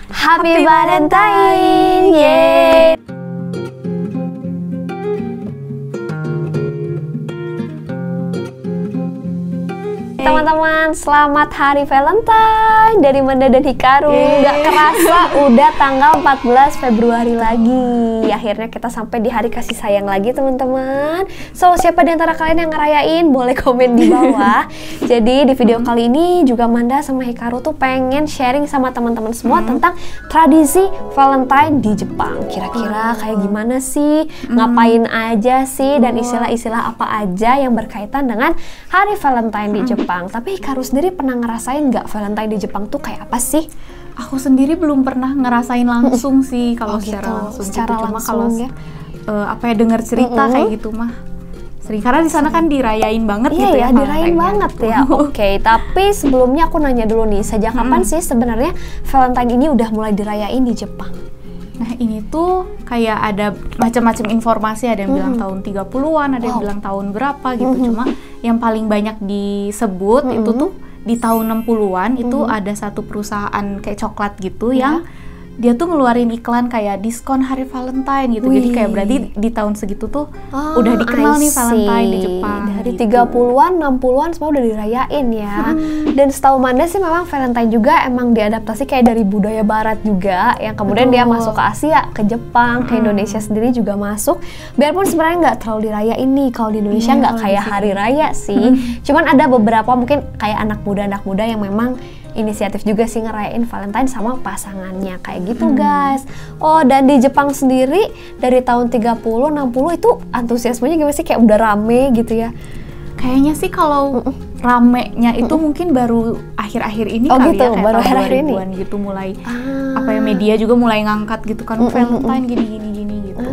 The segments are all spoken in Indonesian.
Happy Valentine, yeay! Teman-teman, selamat Hari Valentine dari Manda dan Hikaru. Gak kerasa udah tanggal 14 Februari lagi. Akhirnya kita sampai di hari kasih sayang lagi, teman-teman. So, siapa di antara kalian yang ngerayain? Boleh komen di bawah. Jadi, di video kali ini juga Manda sama Hikaru tuh pengen sharing sama teman-teman semua tentang tradisi Valentine di Jepang. Kira-kira kayak gimana sih? Ngapain aja sih? Dan istilah-istilah apa aja yang berkaitan dengan Hari Valentine di Jepang. Tapi Hikaru sendiri pernah ngerasain nggak Valentine di Jepang tuh kayak apa sih? Aku sendiri belum pernah ngerasain langsung sih kalau secara langsung. Secara gitu. Cuma langsung kalau ya. dengar cerita kayak gitu mah sering, karena di sana kan dirayain banget Iya gitu ya. Iya, dirayain banget gitu. ya. Oke, tapi sebelumnya aku nanya dulu nih, sejak kapan sih sebenarnya Valentine ini udah mulai dirayain di Jepang? Nah, ini tuh kayak ada macam-macam informasi, ada yang bilang tahun 30-an, ada yang bilang tahun berapa gitu. Cuma yang paling banyak disebut itu tuh di tahun 60-an itu ada satu perusahaan kayak coklat gitu yang dia tuh ngeluarin iklan kayak diskon hari Valentine gitu. Jadi kayak berarti di tahun segitu tuh udah dikenal nih Valentine di Jepang. Dari gitu. 30-an, 60-an semua udah dirayain ya. Dan setahu Manda sih memang Valentine juga emang diadaptasi kayak dari budaya barat juga, yang kemudian dia masuk ke Asia, ke Jepang, ke Indonesia sendiri juga masuk. Biarpun sebenarnya nggak terlalu dirayain nih, kalau di Indonesia nggak kayak hari raya sih. Cuman ada beberapa mungkin kayak anak muda yang memang inisiatif juga sih ngerayain Valentine sama pasangannya kayak gitu guys. Oh, dan di Jepang sendiri dari tahun 30-60 itu antusiasmenya gimana sih, kayak udah rame gitu ya? Kayaknya sih kalau ramenya itu mungkin baru akhir-akhir ini kali gitu, ya, kayak baru tahun akhir-akhir ini 2000-an gitu mulai apa ya, media juga mulai ngangkat gitu kan Valentine gini gitu.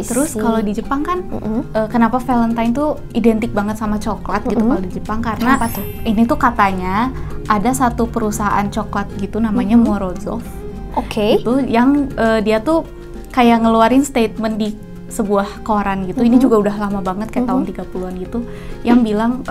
Terus kalau di Jepang kan kenapa Valentine tuh identik banget sama coklat gitu kalau di Jepang, karena ini tuh katanya ada satu perusahaan coklat gitu namanya Morozov. Itu yang dia tuh kayak ngeluarin statement di sebuah koran gitu. Ini juga udah lama banget kayak tahun 30-an gitu, yang bilang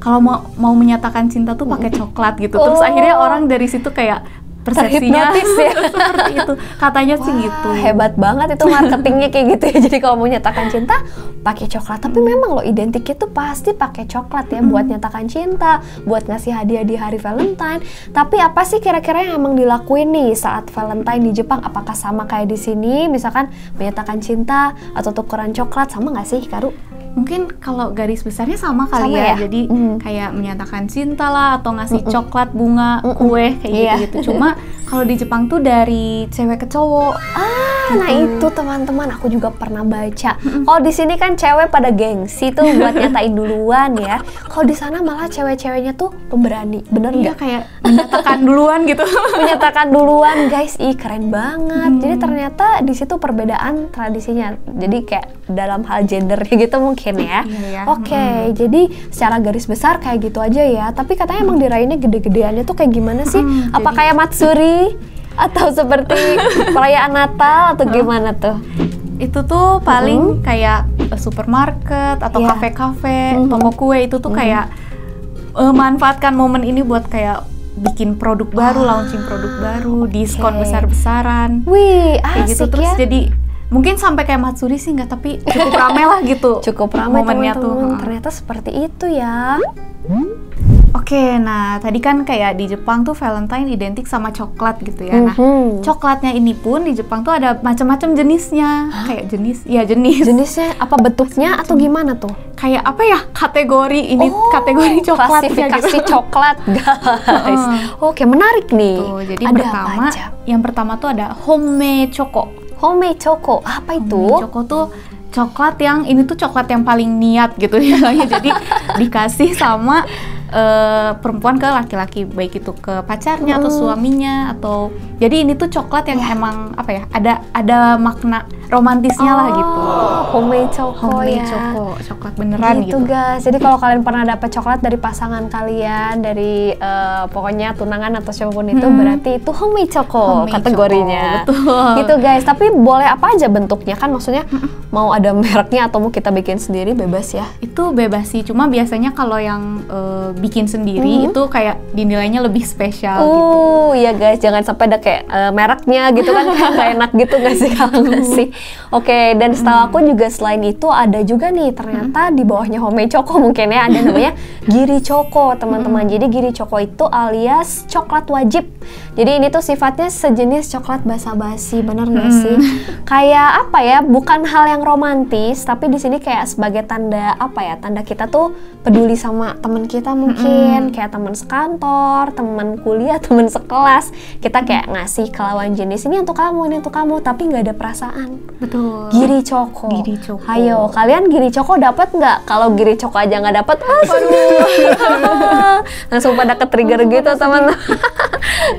kalau mau menyatakan cinta tuh pakai coklat gitu. Terus akhirnya orang dari situ kayak persepsinya ya. seperti itu. Katanya sih gitu. Hebat banget itu marketingnya kayak gitu ya. Jadi kalau mau nyatakan cinta pakai coklat, tapi memang lo identiknya tuh pasti pakai coklat ya buat nyatakan cinta, buat ngasih hadiah di hari Valentine. Tapi apa sih kira-kira yang emang dilakuin nih saat Valentine di Jepang? Apakah sama kayak di sini, misalkan menyatakan cinta atau tukeran coklat, sama nggak sih Hikaru? Mungkin kalau garis besarnya sama kali ya. Jadi kayak menyatakan cinta lah, atau ngasih coklat, bunga, kue kayak gitu. Cuma kalau di Jepang tuh dari cewek ke cowok. Nah itu teman-teman, aku juga pernah baca. Kalau di sini kan cewek pada gengsi tuh buat nyatain duluan ya. Kalau di sana malah cewek-ceweknya tuh pemberani, bener nggak? Kayak menyatakan duluan gitu. Menyatakan duluan guys, keren banget. Jadi ternyata di situ perbedaan tradisinya. Jadi kayak dalam hal gendernya gitu mungkin ya. Oke, jadi secara garis besar kayak gitu aja ya. Tapi katanya emang dirayainnya gede-gedeannya tuh kayak gimana sih? Apa kayak Matsuri? Atau seperti perayaan Natal atau gimana tuh? Itu tuh paling kayak supermarket atau kafe-kafe, toko kue itu tuh kayak manfaatkan momen ini buat kayak bikin produk baru, launching produk baru, diskon besar-besaran. Wih, asik gitu. Terus ya. jadi mungkin sampai kayak Matsuri sih nggak, tapi cukup rame lah gitu. Cukup rame momennya teman-teman. tuh. Ternyata seperti itu ya. Oke, nah tadi kan kayak di Jepang tuh Valentine identik sama coklat gitu ya. Nah, coklatnya ini pun di Jepang tuh ada macam-macam jenisnya. Kayak jenis. Jenisnya apa, bentuknya atau gimana tuh? Kayak apa ya, kategori ini, kategori coklatnya klasifikasi gitu. coklat guys. Oke, menarik nih. Tuh, jadi ada yang pertama tuh ada Homemade Choco. Homemade Choco, apa itu? Homemade Choco tuh coklat yang ini tuh coklat yang paling niat gitu ya. Jadi dikasih sama perempuan ke laki-laki, baik itu ke pacarnya atau suaminya, atau jadi ini tuh coklat yang emang apa ya, ada makna romantisnya lah gitu. Homemade Choco ya. Choco, coklat beneran gitu. Guys, jadi kalau kalian pernah dapat coklat dari pasangan kalian, dari pokoknya tunangan atau siapapun itu, berarti itu Homemade Choco kategorinya. Betul. Gitu guys, tapi boleh apa aja bentuknya kan, maksudnya mau ada mereknya atau mau kita bikin sendiri bebas ya? Itu bebas sih, cuma biasanya kalau yang bikin sendiri itu kayak dinilainya lebih spesial gitu. Iya guys, jangan sampai ada kayak mereknya gitu kan, nggak enak gitu nggak sih kalau ngasih. Oke, dan setahu aku juga selain itu ada juga nih ternyata di bawahnya Homei Choco mungkin ya ada namanya Giri Choco teman-teman. Jadi Giri Choco itu alias coklat wajib. Jadi ini tuh sifatnya sejenis coklat basa-basi, bener nggak sih? Kayak apa ya? Bukan hal yang romantis, tapi di sini kayak sebagai tanda apa ya? Tanda kita tuh peduli sama teman kita mungkin, kayak teman sekantor, teman kuliah, teman sekelas. Kita kayak ngasih ke lawan jenis, ini untuk kamu, ini untuk kamu, tapi nggak ada perasaan. Betul. Giri Choco. Giri Choco. Ayo, kalian Giri Choco dapat nggak? Kalau Giri Choco aja nggak dapat, langsung pada ke-trigger gitu teman-teman.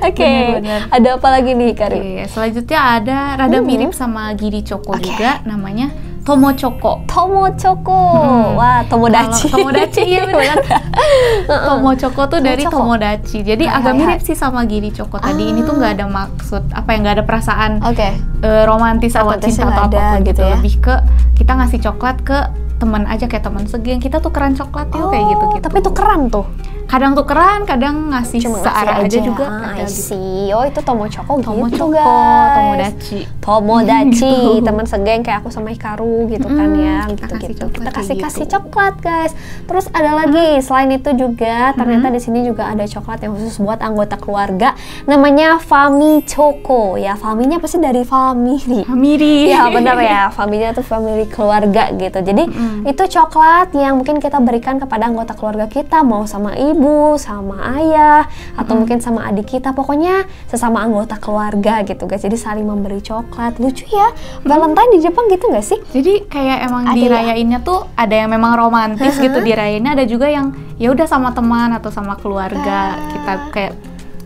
Oke, ada apa lagi nih Karin? Selanjutnya ada rada mirip sama Giri Choco juga, namanya Tomo Choco. Tomo Choco. Wah, Tomodachi. Tomodachi, iya benar. Tomo Choco tuh dari Tomodachi. Jadi agak mirip sih sama Giri Choco tadi. Ini tuh nggak ada maksud apa ya, nggak ada perasaan romantis atau cinta atau apapun gitu. Lebih ke kita ngasih coklat ke teman aja, kayak teman segeng. Kita tukeran coklat yuk kayak gitu-gitu. Tapi tukeran tuh. Kadang tukeran, kadang ngasih cuma searah aja juga. Gitu. Oh, itu Tomo Choco Tomo gitu Choco, guys. Tomodachi, Gitu. teman segeng kayak aku sama Hikaru gitu kan ya. Gitu-gitu. Kita kasih coklat guys. Terus ada lagi, selain itu juga ternyata di sini juga ada coklat yang khusus buat anggota keluarga. Namanya Fami Choco. Ya, Faminya pasti dari family. Family. Ya, benar ya. Faminya tuh family keluarga gitu. Jadi itu coklat yang mungkin kita berikan kepada anggota keluarga kita, mau sama ibu, sama ayah, atau mungkin sama adik kita, pokoknya sesama anggota keluarga gitu guys. Jadi saling memberi coklat. Lucu ya, Valentine di Jepang gitu nggak sih? Jadi kayak emang dirayainnya tuh ada yang memang romantis gitu dirayainnya, ada juga yang ya udah sama teman atau sama keluarga kita kayak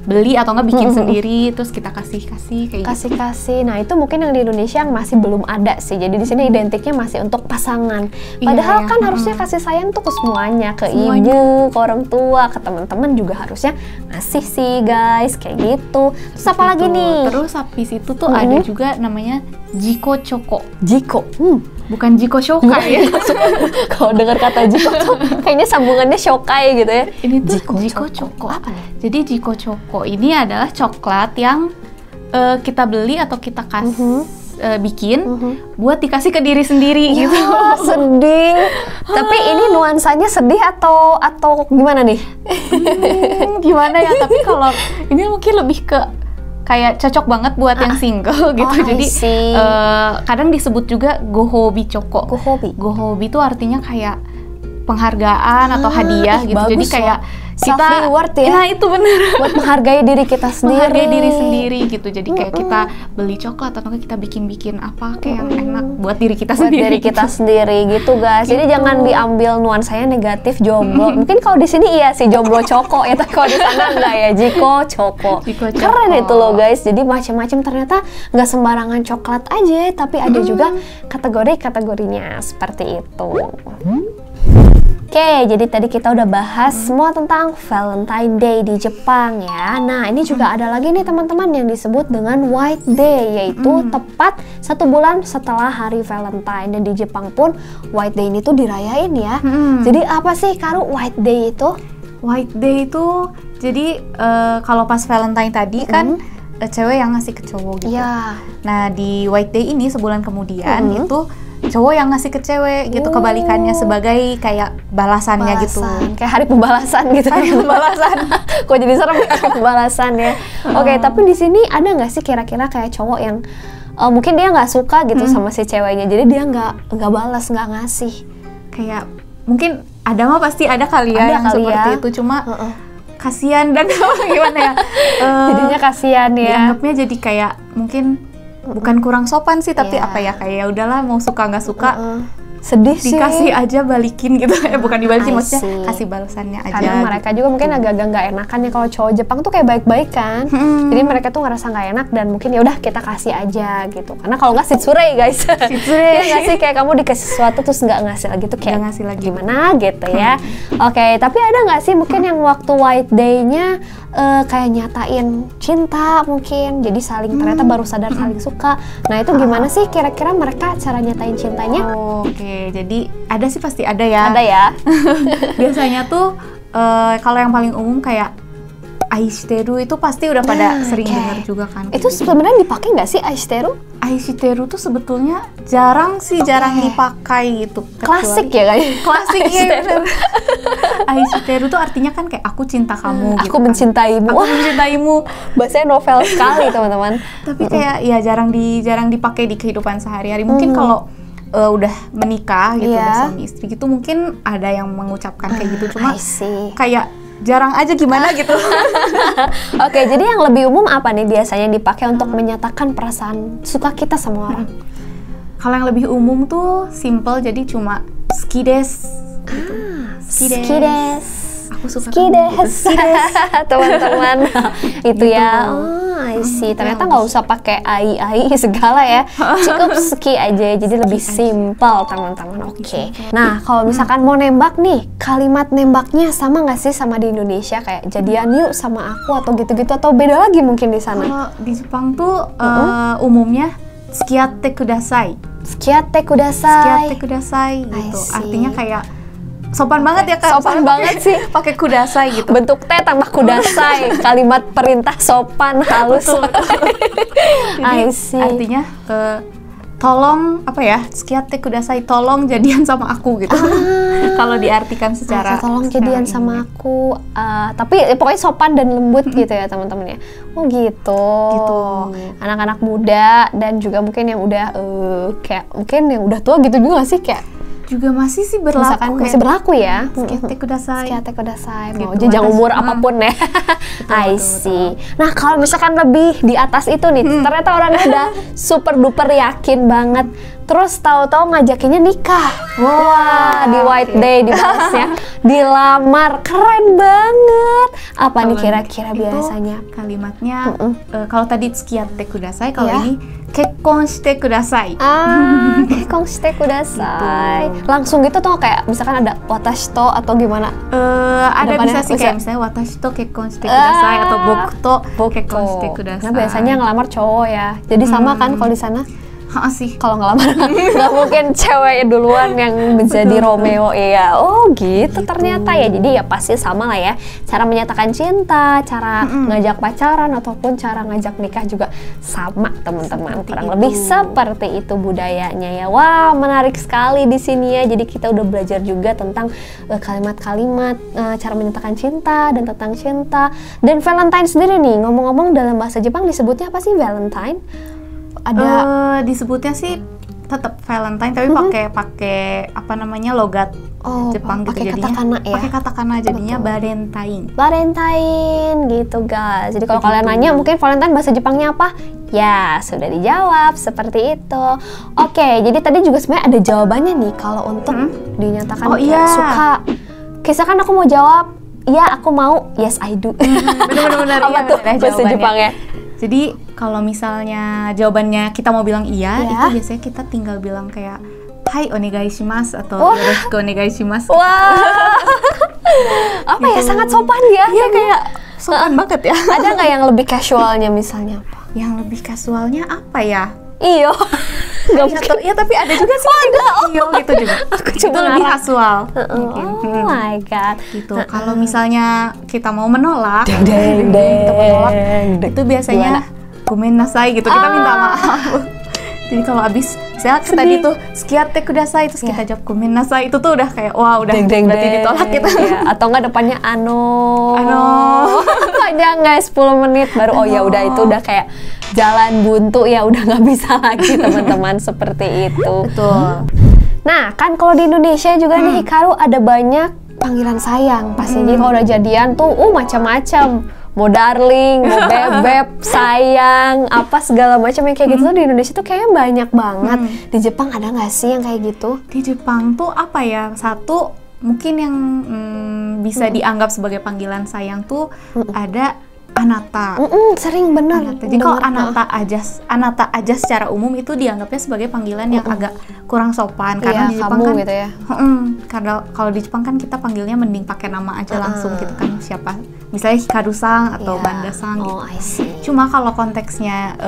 beli atau nggak bikin sendiri, terus kita kasih kayak kasih. Nah itu mungkin yang di Indonesia yang masih belum ada sih. Jadi di sini identiknya masih untuk pasangan. Padahal kan harusnya kasih sayang tuh ke semuanya, ke ibu, ke orang tua, ke teman-teman juga harusnya ngasih sih guys, kayak gitu. Terus apa lagi nih? Terus habis itu tuh ada juga namanya Jiko Choco. Jiko. Bukan Jiko Shokai ya. Kalau dengar kata Jiko tuh kayaknya sambungannya Shokai gitu ya. Ini tuh Jiko Choco. Apa nih? Jadi Jiko Choco ini adalah coklat yang kita beli atau kita kasih bikin buat dikasih ke diri sendiri gitu. Sedih. Tapi ini nuansanya sedih atau gimana nih? Gimana ya? Tapi kalau ini mungkin lebih ke kayak cocok banget buat yang single gitu. Jadi kadang disebut juga Gohobi Choco. Gohobi itu artinya kayak penghargaan atau hadiah gitu. Jadi kayak kita reward ya. Nah, itu benar. Buat menghargai diri kita sendiri. Menghargai diri sendiri gitu. Jadi kayak kita beli coklat atau kita bikin apa kayak yang enak buat diri kita sendiri. Buat diri kita sendiri gitu guys. Jadi jangan diambil nuansanya negatif jomblo. Mungkin kalau di sini iya sih jomblo Choco ya, tapi kalau di sana enggak ya, Jiko Choco. Keren itu loh guys. Jadi macam-macam ternyata nggak sembarangan coklat aja, tapi ada juga kategori-kategorinya seperti itu. Oke, jadi tadi kita udah bahas semua tentang Valentine Day di Jepang ya. Nah, ini juga ada lagi nih teman-teman yang disebut dengan White Day, yaitu tepat 1 bulan setelah hari Valentine. Dan di Jepang pun White Day ini tuh dirayain ya. Jadi apa sih Karu White Day itu? White Day itu jadi kalau pas Valentine tadi kan cewek yang ngasih ke cowok gitu. Nah, di White Day ini sebulan kemudian itu cowok yang ngasih ke cewek gitu, kebalikannya sebagai kayak balasannya gitu. Kayak hari pembalasan gitu. Hari pembalasan. Kok jadi serem ya hari pembalasan ya. Oke, tapi di sini ada nggak sih kira-kira kayak cowok yang mungkin dia nggak suka gitu sama si ceweknya, jadi dia nggak balas, nggak ngasih. Kayak mungkin ada mah pasti ada kali ya yang seperti itu, cuma kasihan dan gimana ya? Jadinya kasihan ya. Dianggapnya jadi kayak mungkin bukan kurang sopan sih, tapi apa ya, kayak ya udahlah mau suka nggak suka sedih sih, dikasih aja balikin gitu. Bukan dibalikin, maksudnya kasih balasannya aja. Karena mereka juga mungkin agak-agak nggak enakan ya, kalau cowok Jepang tuh kayak baik-baik kan. Jadi mereka tuh ngerasa nggak enak dan mungkin ya udah kita kasih aja gitu. Karena kalau nggak shitsure guys. Shitsure ya nggak sih, kayak kamu dikasih sesuatu terus nggak ngasih lagi tuh kayak ngasih lagi gimana gitu ya. Oke, tapi ada nggak sih mungkin yang waktu White Day-nya kayak nyatain cinta mungkin, jadi saling ternyata baru sadar saling suka. Nah itu gimana sih kira-kira mereka cara nyatain cintanya? Oke, jadi ada sih, pasti ada ya. Ada ya. Biasanya tuh Kalau yang paling umum kayak aishiteru itu pasti udah pada sering dengar juga kan. Itu sebenarnya dipakai nggak sih aishiteru? Aishiteru tuh sebetulnya jarang dipakai gitu. Klasik ya kayaknya. Klasik ya. Aishiteru tuh artinya kan kayak aku cinta kamu gitu. Aku mencintaimu. Aku mencintaimu. Bahasanya novel sekali teman-teman. Tapi kayak ya jarang dipakai di kehidupan sehari-hari. Mungkin kalau udah menikah gitu, udah suami istri gitu, mungkin ada yang mengucapkan kayak gitu. Cuma kayak jarang aja gimana gitu. Oke, jadi yang lebih umum apa nih biasanya dipakai untuk menyatakan perasaan suka kita sama orang? Kalau yang lebih umum tuh simple, jadi cuma suki desu. Suki desu. Aku suka suki desu. Teman-teman. Itu gitu. ya. I see. Ternyata nggak usah pakai ai segala ya. Cukup suki aja. Jadi lebih simple teman-teman. Oke. Nah, kalau misalkan mau nembak nih, kalimat nembaknya sama nggak sih sama di Indonesia, kayak jadian yuk sama aku atau gitu-gitu, atau beda lagi mungkin di sana? Kalau di Jepang tuh umumnya sukiatte kudasai. Sukiatte kudasai. Sukiatte kudasai gitu. Artinya kayak sopan banget ya Kak. Sopan banget sih. Pakai kudasai gitu. Bentuk T tambah kudasai. Kalimat perintah sopan, halus. Jadi artinya tolong apa ya? Sukiatte kudasai, tolong jadian sama aku gitu. Kalau diartikan secara tolong jadian sama aku. Tapi pokoknya sopan dan lembut gitu ya teman-teman ya. Oh gitu. Anak-anak muda dan juga mungkin yang udah kayak mungkin yang udah tua gitu juga sih, kayak juga masih sih berlaku. Misalkan masih berlaku ya. Sukiatte kudasai. Sukiatte kudasai. Mau Gitu, jenjang umur apapun ya. I see. Nah, kalau misalkan lebih di atas itu nih, ternyata orangnya udah super duper yakin banget. Terus tahu-tahu ngajakinnya nikah. Wah, di white day dibahasnya. Dilamar. Keren banget. Apa nih kira-kira biasanya? Kalimatnya kalau tadi sukiatte kudasai, kalau ini kekkon shite kudasai. Kekkon shite kudasai. Langsung gitu tuh kayak misalkan ada watashi to atau gimana? Ada bisa sih kayak misalnya watashi to kekkon shite kudasai atau boku to kekkon shite kudasai. Nah, biasanya ngelamar cowok ya. Jadi sama kan kalau di sana? Sih. Kalau ngelamar nggak mungkin cewek duluan yang menjadi Romeo. Iya. Oh gitu ternyata ya. Jadi ya pasti sama lah ya. Cara menyatakan cinta, cara ngajak pacaran ataupun cara ngajak nikah juga sama teman-teman. Kurang lebih seperti itu budayanya ya. Wah, menarik sekali di sini ya. Jadi kita udah belajar juga tentang kalimat-kalimat cara menyatakan cinta dan tentang cinta. Dan Valentine sendiri nih, ngomong-ngomong dalam bahasa Jepang disebutnya apa sih Valentine? Ada disebutnya sih tetap Valentine, tapi pakai apa namanya logat Jepang gitu, pakai jadinya katakana ya. Pakai katakana jadinya Valentine. Valentine gitu guys. Jadi kalau kalian nanya mungkin Valentine bahasa Jepangnya apa? Ya sudah dijawab seperti itu. Oke, jadi tadi juga sebenarnya ada jawabannya nih kalau untuk dinyatakan suka. Misalkan aku mau jawab, iya aku mau, yes I do. Benar-benar apa tuh bahasa Jepangnya? Jadi kalau misalnya jawabannya kita mau bilang iya, itu biasanya kita tinggal bilang kayak hai onegai shimasu atau yoroshiku onegai shimasu. Wah. Apa ya, sangat sopan ya. Iya, kayak sopan banget ya. Ada nggak yang lebih casualnya misalnya apa? Yang lebih casualnya apa ya? Iyo. Ya tapi ada juga sih. Iyo gitu juga. Aku itu lebih casual. Oh my god. Gitu. Kalau misalnya kita mau menolak, itu biasanya gomen nasai gitu, kita minta maaf. Jadi kalau abis saya tadi tuh sukiatte kudasai terus kita jawab gomen nasai, itu tuh udah kayak wah udah berarti ditolak gitu. Atau enggak depannya ano. Panjang guys, 10 menit baru ya udah, itu udah kayak jalan buntu ya, udah nggak bisa lagi teman-teman. Seperti itu. Betul. Nah kan kalau di Indonesia juga nih Hikaru ada banyak panggilan sayang pasti. Jadi kalau udah jadian tuh macam-macam, mau darling, mau bebek, sayang, apa segala macam yang kayak gitu tuh di Indonesia tuh kayaknya banyak banget. Di Jepang ada nggak sih yang kayak gitu? Di Jepang tuh apa ya, satu mungkin yang bisa dianggap sebagai panggilan sayang tuh ada anata. Sering bener. Jadi kalau anata aja secara umum itu dianggapnya sebagai panggilan yang agak kurang sopan, karena di Jepang kan gitu ya. Karena kalau di Jepang kan kita panggilnya mending pakai nama aja langsung gitu kan, siapa misalnya Hikaru-san atau Banda-san gitu. I see. Cuma kalau konteksnya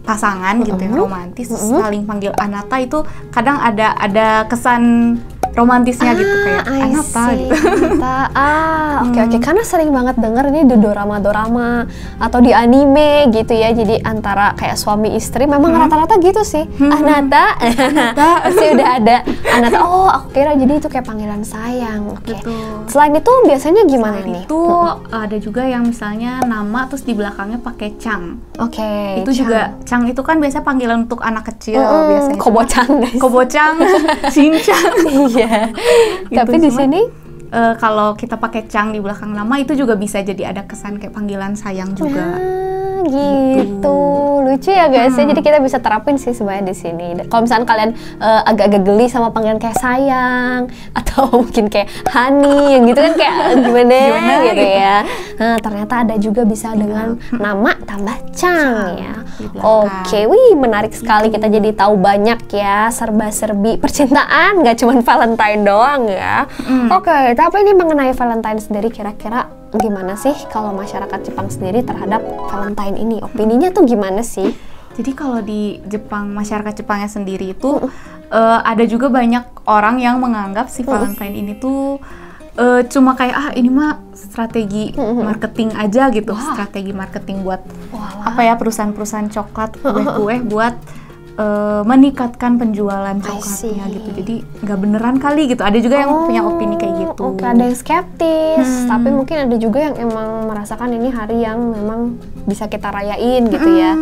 pasangan gitu ya, romantis, saling panggil anata itu kadang ada kesan romantisnya gitu, kayak Anata gitu. Oke. Karena sering banget denger ini di dorama atau di anime gitu ya. Jadi antara kayak suami istri memang rata-rata gitu sih. Anata. Pasti udah ada Anata. Oh, aku kira jadi itu kayak panggilan sayang. Oke. Selain itu biasanya gimana nih? Itu ada juga yang misalnya nama terus di belakangnya pakai Chang. Oke. Itu juga Chang itu kan biasanya panggilan untuk anak kecil biasanya. Kobocang guys. Kobocang, Shinchan. Iya. Gitu. Tapi di sini kalau kita pakai Chang di belakang nama itu juga bisa jadi ada kesan kayak panggilan sayang juga. Gitu. Lucu ya guys ya. Jadi kita bisa terapin sih sebenarnya di sini. Kalau misalnya kalian agak-agak geli sama panggilan kayak sayang atau mungkin kayak honey yang gitu kan kayak gimana gitu ya. Nah, ternyata ada juga bisa dengan nama tambah Chang ya. Oke, wih menarik sekali, kita jadi tahu banyak ya serba-serbi percintaan, nggak cuma Valentine doang ya. Oke, tapi ini mengenai Valentine sendiri kira-kira gimana sih kalau masyarakat Jepang sendiri terhadap Valentine ini? Opininya tuh gimana sih? Jadi kalau di Jepang, masyarakat Jepangnya sendiri itu ada juga banyak orang yang menganggap si Valentine ini tuh cuma kayak ini mah strategi marketing aja gitu, strategi marketing buat apa ya, perusahaan-perusahaan coklat, kue-kue buat meningkatkan penjualan coklatnya gitu. Jadi nggak beneran kali gitu. Ada juga yang punya opini kayak gitu. Oke, ada yang skeptis, tapi mungkin ada juga yang emang merasakan ini hari yang memang bisa kita rayain gitu ya.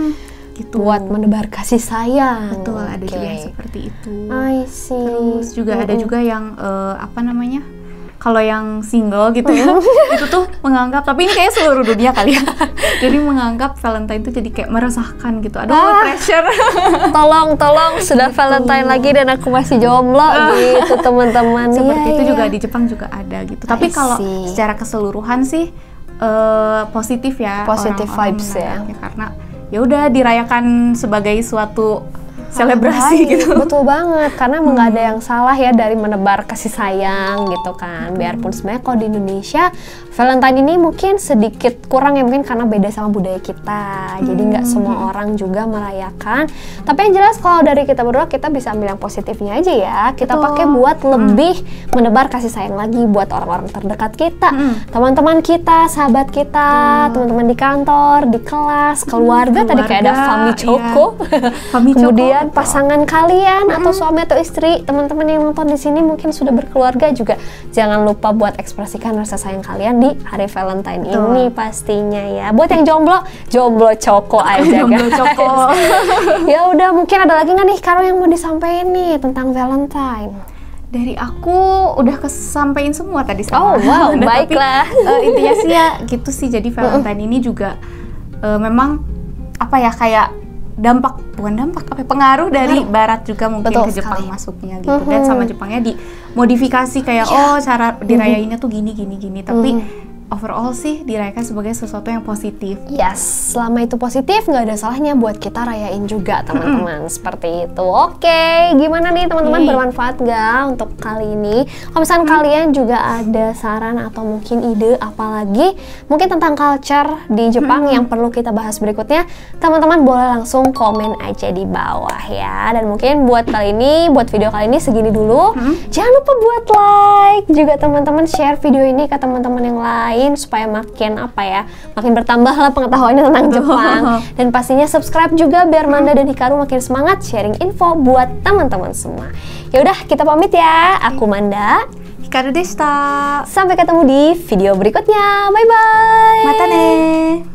Gitu. Buat menebar kasih sayang. Betul, ada juga yang seperti itu. I see. Terus juga ada juga yang apa namanya? Kalau yang single gitu ya, itu tuh menganggap, tapi ini kayak seluruh dunia kali ya. Jadi menganggap Valentine itu jadi kayak meresahkan gitu. Aduh, pressure. Tolong sudah Valentine lagi dan aku masih jomblo gitu teman-teman. Seperti itu juga di Jepang juga ada gitu. Tapi kalau secara keseluruhan sih positif ya. Positive vibes ya. Karena ya udah dirayakan sebagai suatu selebrasi gitu. Betul banget, karena emang nggak ada yang salah ya dari menebar kasih sayang gitu kan. Biarpun sebenarnya kalau di Indonesia Valentine ini mungkin sedikit kurang ya, mungkin karena beda sama budaya kita. Jadi nggak semua orang juga merayakan. Tapi yang jelas kalau dari kita berdua, kita bisa ambil yang positifnya aja ya. Kita pakai buat lebih menebar kasih sayang lagi buat orang-orang terdekat kita, teman-teman kita, sahabat kita, teman-teman di kantor, di kelas, keluarga. Tadi kayak ada Famichoko. Kemudian pasangan kalian atau suami atau istri, teman-teman yang nonton di sini mungkin sudah berkeluarga juga, jangan lupa buat ekspresikan rasa sayang kalian di hari Valentine ini pastinya ya. Buat yang jomblo Coko aja jomblo Coko. Ya udah, mungkin ada lagi nggak nih Karo yang mau disampaikan nih tentang Valentine? Dari aku udah kesampaikan semua tadi sama. Oh wow, baiklah. Intinya sih ya gitu sih. Jadi Valentine ini juga memang apa ya, kayak pengaruh dari Barat juga mungkin ke Jepang masuknya gitu. Dan sama Jepangnya dimodifikasi kayak cara dirayainnya tuh gini. Tapi overall sih dirayakan sebagai sesuatu yang positif. Yes, selama itu positif nggak ada salahnya buat kita rayain juga teman-teman. Seperti itu. Oke, gimana nih teman-teman, bermanfaat nggak untuk kali ini? Kalau misalnya kalian juga ada saran atau mungkin ide apalagi mungkin tentang culture di Jepang yang perlu kita bahas berikutnya, teman-teman boleh langsung komen aja di bawah ya. Dan mungkin buat video kali ini segini dulu. Jangan lupa buat like juga teman-teman, share video ini ke teman-teman yang lain supaya makin bertambah lah pengetahuannya tentang Jepang. Dan pastinya subscribe juga biar Manda dan Hikaru makin semangat sharing info buat teman-teman semua. Ya udah, kita pamit ya. Aku Manda, Hikaru deshita. Sampai ketemu di video berikutnya. Bye bye. Mata ne.